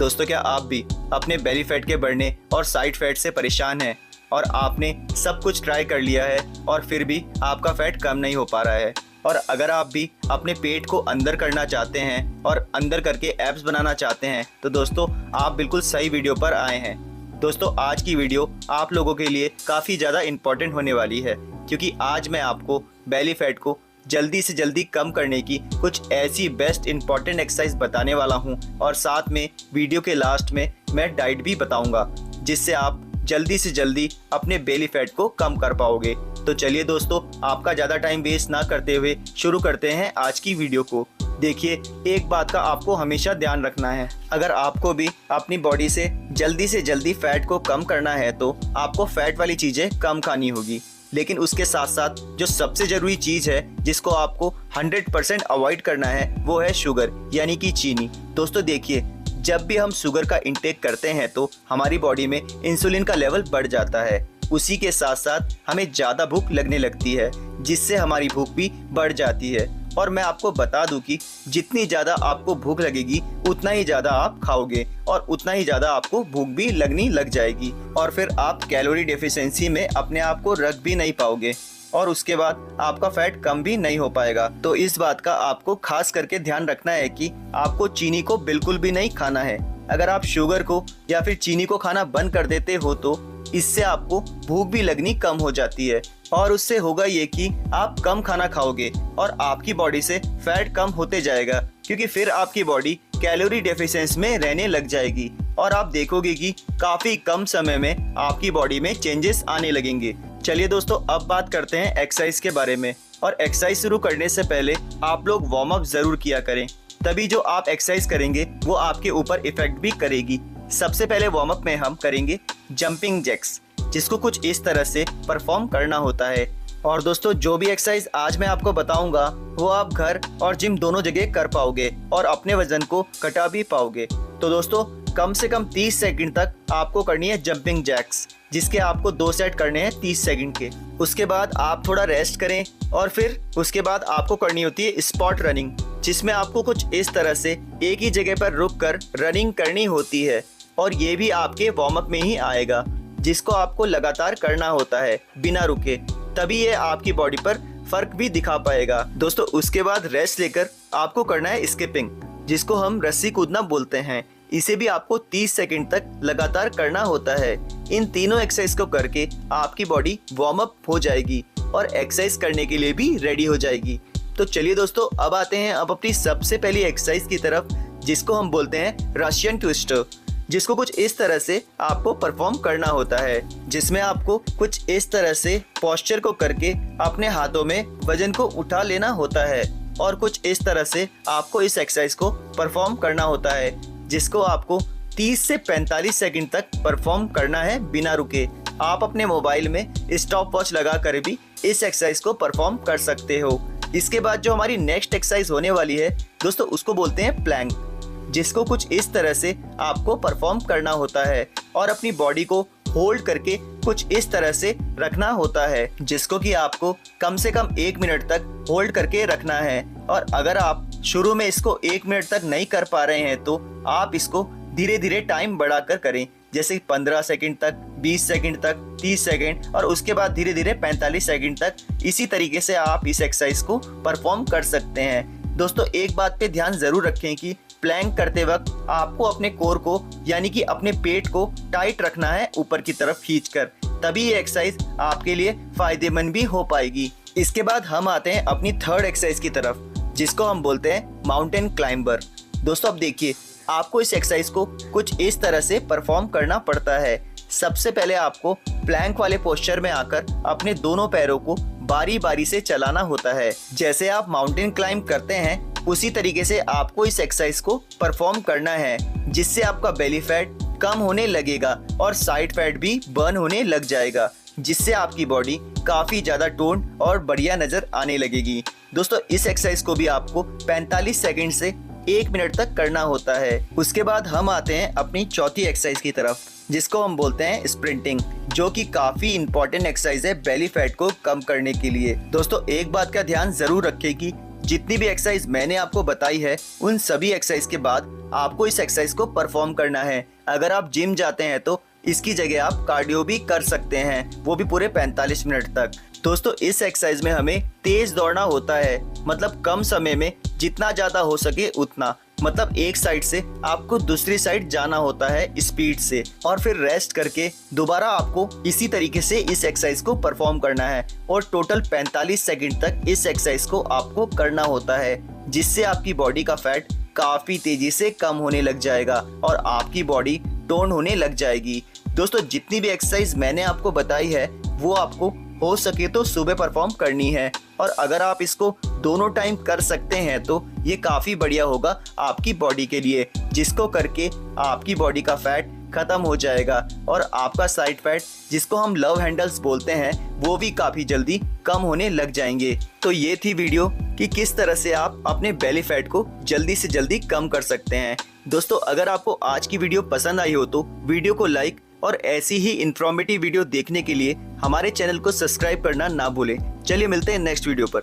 दोस्तों, क्या आप भी अपने बेली फैट के बढ़ने और साइड फैट से परेशान हैं और आपने सब कुछ ट्राई कर लिया है और फिर भी आपका फैट कम नहीं हो पा रहा है? और अगर आप भी अपने पेट को अंदर करना चाहते हैं और अंदर करके एब्स बनाना चाहते हैं तो दोस्तों आप बिल्कुल सही वीडियो पर आए हैं। दोस्तों, आज की वीडियो आप लोगों के लिए काफ़ी ज़्यादा इम्पोर्टेंट होने वाली है, क्योंकि आज मैं आपको बेली फैट को जल्दी से जल्दी कम करने की कुछ ऐसी बेस्ट इंपॉर्टेंट एक्सरसाइज बताने वाला हूं और साथ में वीडियो के लास्ट में मैं डाइट भी बताऊंगा, जिससे आप जल्दी से जल्दी अपने बेली फैट को कम कर पाओगे। तो चलिए दोस्तों, आपका ज़्यादा टाइम वेस्ट ना करते हुए शुरू करते हैं आज की वीडियो को। देखिए, एक बात का आपको हमेशा ध्यान रखना है, अगर आपको भी अपनी बॉडी से जल्दी फैट को कम करना है तो आपको फैट वाली चीज़ें कम खानी होगी। लेकिन उसके साथ साथ जो सबसे ज़रूरी चीज़ है जिसको आपको 100% अवॉइड करना है वो है शुगर, यानी कि चीनी। दोस्तों देखिए, जब भी हम शुगर का इंटेक करते हैं तो हमारी बॉडी में इंसुलिन का लेवल बढ़ जाता है। उसी के साथ साथ हमें ज़्यादा भूख लगने लगती है, जिससे हमारी भूख भी बढ़ जाती है। और मैं आपको बता दूं कि जितनी ज़्यादा आपको भूख लगेगी उतना ही ज़्यादा आप खाओगे और उतना ही ज़्यादा आपको भूख भी लगनी लग जाएगी और फिर आप कैलोरी डेफिशिएंसी में अपने आप को रख भी नहीं पाओगे और उसके बाद आपका फैट कम भी नहीं हो पाएगा। तो इस बात का आपको खास करके ध्यान रखना है कि आपको चीनी को बिल्कुल भी नहीं खाना है। अगर आप शुगर को या फिर चीनी को खाना बंद कर देते हो तो इससे आपको भूख भी लगनी कम हो जाती है और उससे होगा ये कि आप कम खाना खाओगे और आपकी बॉडी से फैट कम होते जाएगा, क्योंकि फिर आपकी बॉडी कैलोरी डेफिशिएंसी में रहने लग जाएगी और आप देखोगे कि काफ़ी कम समय में आपकी बॉडी में चेंजेस आने लगेंगे। चलिए दोस्तों, अब बात करते हैं एक्सरसाइज के बारे में। और एक्सरसाइज शुरू करने से पहले आप लोग वार्म अप ज़रूर किया करें, तभी जो आप एक्सरसाइज करेंगे वो आपके ऊपर इफेक्ट भी करेगी। सबसे पहले वार्म अप में हम करेंगे जंपिंग जैक्स, जिसको कुछ इस तरह से परफॉर्म करना होता है। और दोस्तों, जो भी एक्सरसाइज आज मैं आपको बताऊंगा वो आप घर और जिम दोनों जगह कर पाओगे और अपने वजन को घटा भी पाओगे। तो दोस्तों, कम से कम 30 सेकंड तक आपको करनी है जंपिंग जैक्स, जिसके आपको 2 सेट करने हैं 30 सेकंड के। उसके बाद आप थोड़ा रेस्ट करें और फिर उसके बाद आपको करनी होती है स्पॉट रनिंग, जिसमें आपको कुछ इस तरह से एक ही जगह पर रुक कर रनिंग करनी होती है और ये भी आपके वार्म अप में ही आएगा, जिसको आपको लगातार करना होता है बिना रुके, तभी ये आपकी बॉडी पर फर्क भी दिखा पाएगा। दोस्तों, उसके बाद रेस्ट लेकर आपको करना है स्किपिंग, जिसको हम रस्सी कूदना बोलते हैं। इसे भी आपको 30 सेकंड तक लगातार करना होता है। इन तीनों एक्सरसाइज को करके आपकी बॉडी वार्म अप हो जाएगी और एक्सरसाइज करने के लिए भी रेडी हो जाएगी। तो चलिए दोस्तों, अब आते हैं अपनी सबसे पहली एक्सरसाइज की तरफ, जिसको हम बोलते हैं रशियन ट्विस्टर, जिसको कुछ इस तरह से आपको परफॉर्म करना होता है, जिसमें आपको कुछ इस तरह से पोस्चर को करके अपने हाथों में वजन को उठा लेना होता है और कुछ इस तरह से आपको इस एक्सरसाइज को परफॉर्म करना होता है, जिसको आपको 30 से 45 सेकंड तक परफॉर्म करना है बिना रुके। आप अपने मोबाइल में स्टॉप वॉच लगा कर भी इस एक्सरसाइज को परफॉर्म कर सकते हो। इसके बाद जो हमारी नेक्स्ट एक्सरसाइज होने वाली है दोस्तों, उसको बोलते हैं प्लैंक, जिसको कुछ इस तरह से आपको परफॉर्म करना होता है और अपनी बॉडी को होल्ड करके कुछ इस तरह से रखना होता है, जिसको कि आपको कम से कम 1 मिनट तक होल्ड करके रखना है। और अगर आप शुरू में इसको 1 मिनट तक नहीं कर पा रहे हैं तो आप इसको धीरे धीरे टाइम बढ़ाकर करें, जैसे 15 सेकंड तक, 20 सेकंड तक, 30 सेकंड और उसके बाद धीरे धीरे 45 सेकंड तक। इसी तरीके से आप इस एक्सरसाइज को परफॉर्म कर सकते हैं। दोस्तों, एक बात पे ध्यान जरूर रखें कि प्लैंक करते वक्त आपको अपने कोर को यानी कि अपने पेट को टाइट रखना है ऊपर की तरफ खींचकर, तभी ये एक्सरसाइज आपके लिए फायदेमंद भी हो पाएगी। इसके बाद हम आते हैं अपनी थर्ड एक्सरसाइज की तरफ, जिसको हम बोलते हैं माउंटेन क्लाइंबर। दोस्तों, अब देखिए, आपको इस एक्सरसाइज को कुछ इस तरह से परफॉर्म करना पड़ता है। सबसे पहले आपको प्लैंक वाले पोस्चर में आकर अपने दोनों पैरों को बारी बारी से चलाना होता है। जैसे आप माउंटेन क्लाइंब करते हैं उसी तरीके से आपको इस एक्सरसाइज को परफॉर्म करना है, जिससे आपका बेली फैट कम होने लगेगा और साइड फैट भी बर्न होने लग जाएगा, जिससे आपकी बॉडी काफ़ी ज़्यादा टोन और बढ़िया नज़र आने लगेगी। दोस्तों, इस एक्सरसाइज को भी आपको 45 सेकंड से 1 मिनट तक करना होता है। उसके बाद हम आते हैं अपनी चौथी एक्सरसाइज की तरफ, जिसको हम बोलते हैं स्प्रिंटिंग, जो कि काफ़ी इंपॉर्टेंट एक्सरसाइज है बेली फैट को कम करने के लिए। दोस्तों, एक बात का ध्यान ज़रूर रखें कि जितनी भी एक्सरसाइज मैंने आपको बताई है उन सभी एक्सरसाइज के बाद आपको इस एक्सरसाइज को परफॉर्म करना है। अगर आप जिम जाते हैं तो इसकी जगह आप कार्डियो भी कर सकते हैं, वो भी पूरे 45 मिनट तक। दोस्तों इस एक्सरसाइज में हमें तेज दौड़ना होता है, मतलब कम समय में जितना ज्यादा हो सके उतना। मतलब एक साइड से आपको दूसरी साइड जाना होता है स्पीड से, और फिर रेस्ट करके दोबारा आपको इसी तरीके से इस एक्सरसाइज को परफॉर्म करना है। और टोटल 45 सेकंड तक इस एक्सरसाइज को आपको करना होता है, जिससे आपकी बॉडी का फैट काफी तेजी से कम होने लग जाएगा और आपकी बॉडी टोन होने लग जाएगी। दोस्तों जितनी भी एक्सरसाइज मैंने आपको बताई है वो आपको हो सके तो सुबह परफॉर्म करनी है, और अगर आप इसको दोनों टाइम कर सकते हैं तो ये काफ़ी बढ़िया होगा आपकी बॉडी के लिए, जिसको करके आपकी बॉडी का फैट खत्म हो जाएगा और आपका साइड फैट, जिसको हम लव हैंडल्स बोलते हैं, वो भी काफ़ी जल्दी कम होने लग जाएंगे। तो ये थी वीडियो कि किस तरह से आप अपने बेली फैट को जल्दी से जल्दी कम कर सकते हैं। दोस्तों अगर आपको आज की वीडियो पसंद आई हो तो वीडियो को लाइक और ऐसी ही इन्फॉर्मेटिव वीडियो देखने के लिए हमारे चैनल को सब्सक्राइब करना ना भूलें। चलिए मिलते हैं नेक्स्ट वीडियो पर।